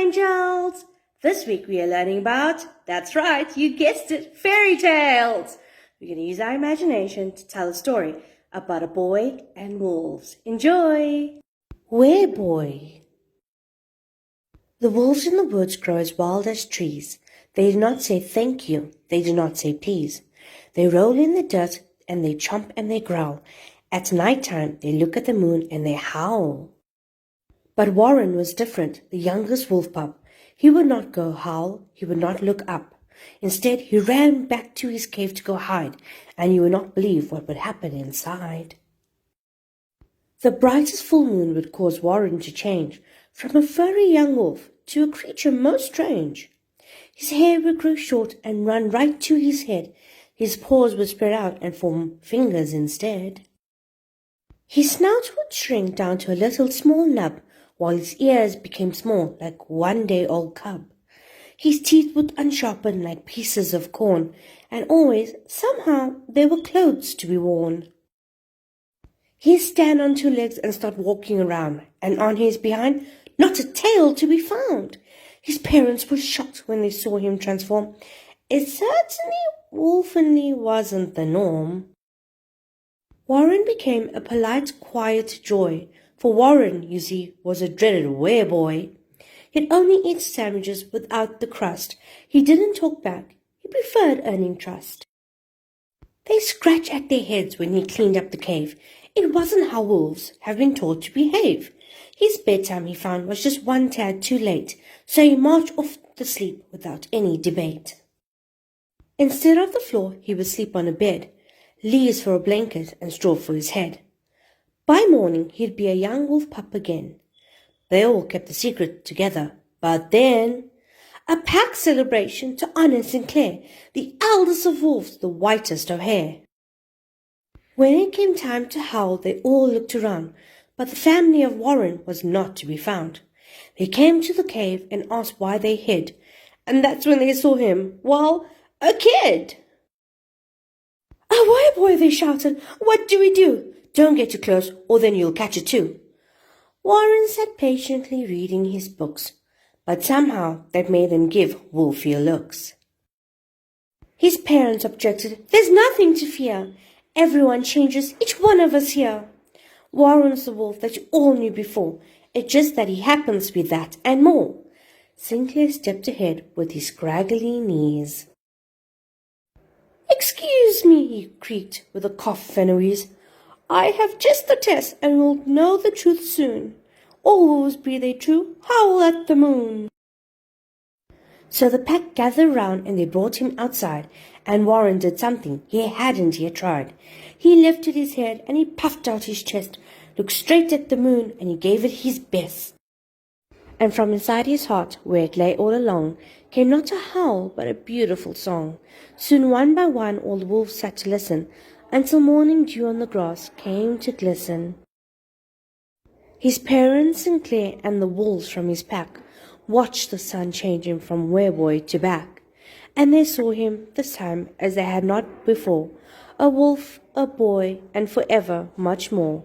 angels! This week we are learning about, that's right, you guessed it, fairy tales. We're going to use our imagination to tell a story about a boy and wolves. Enjoy! Wereboy. The wolves in the woods grow as wild as trees. They do not say thank you, they do not say please. They roll in the dirt and they chomp and they growl. At night time they look at the moon and they howl. But Warren was different, the youngest wolf pup. He would not go howl, he would not look up. Instead, he ran back to his cave to go hide, and you would not believe what would happen inside. The brightest full moon would cause Warren to change from a furry young wolf to a creature most strange. His hair would grow short and run right to his head. His paws would spread out and form fingers instead. His snout would shrink down to a little small nub, while his ears became small like one-day-old cub. His teeth would unsharpen like pieces of corn, and always, somehow, they were clothes to be worn. He'd stand on two legs and start walking around, and on his behind, not a tail to be found. His parents were shocked when they saw him transform. It certainly wolfenly wasn't the norm. Warren became a polite, quiet joy, for Warren, you see, was a dreaded wereboy. He'd only eat sandwiches without the crust. He didn't talk back. He preferred earning trust. They scratched at their heads when he cleaned up the cave. It wasn't how wolves have been taught to behave. His bedtime, he found, was just one tad too late, so he marched off to sleep without any debate. Instead of the floor, he would sleep on a bed, leaves for a blanket and straw for his head. By morning, he'd be a young wolf pup again. They all kept the secret together, but then a pack celebration to honor Sinclair, the eldest of wolves, the whitest of hair. When it came time to howl, they all looked around, but the family of Warren was not to be found. They came to the cave and asked why they hid, and that's when they saw him, well, a kid. "A wereboy," they shouted. "What do we do? Don't get too close, or then you'll catch it too." Warren sat patiently reading his books, but somehow that made them give wolfier looks. His parents objected, "There's nothing to fear. Everyone changes, each one of us here. Warren's the wolf that you all knew before. It's just that he happens to be that and more." Sinclair stepped ahead with his scraggly knees. "Excuse me," he creaked with a cough and a wheeze. "I have just the test and will know the truth soon. All wolves, be they true, howl at the moon." So the pack gathered round and they brought him outside, and Warren did something he hadn't yet tried. He lifted his head and he puffed out his chest, looked straight at the moon, and he gave it his best. And from inside his heart, where it lay all along, came not a howl but a beautiful song. Soon one by one all the wolves sat to listen, until morning dew on the grass came to glisten. His parents, Sinclair, and the wolves from his pack watched the sun change him from wereboy to back, and they saw him this time as they had not before, a wolf, a boy, and forever much more.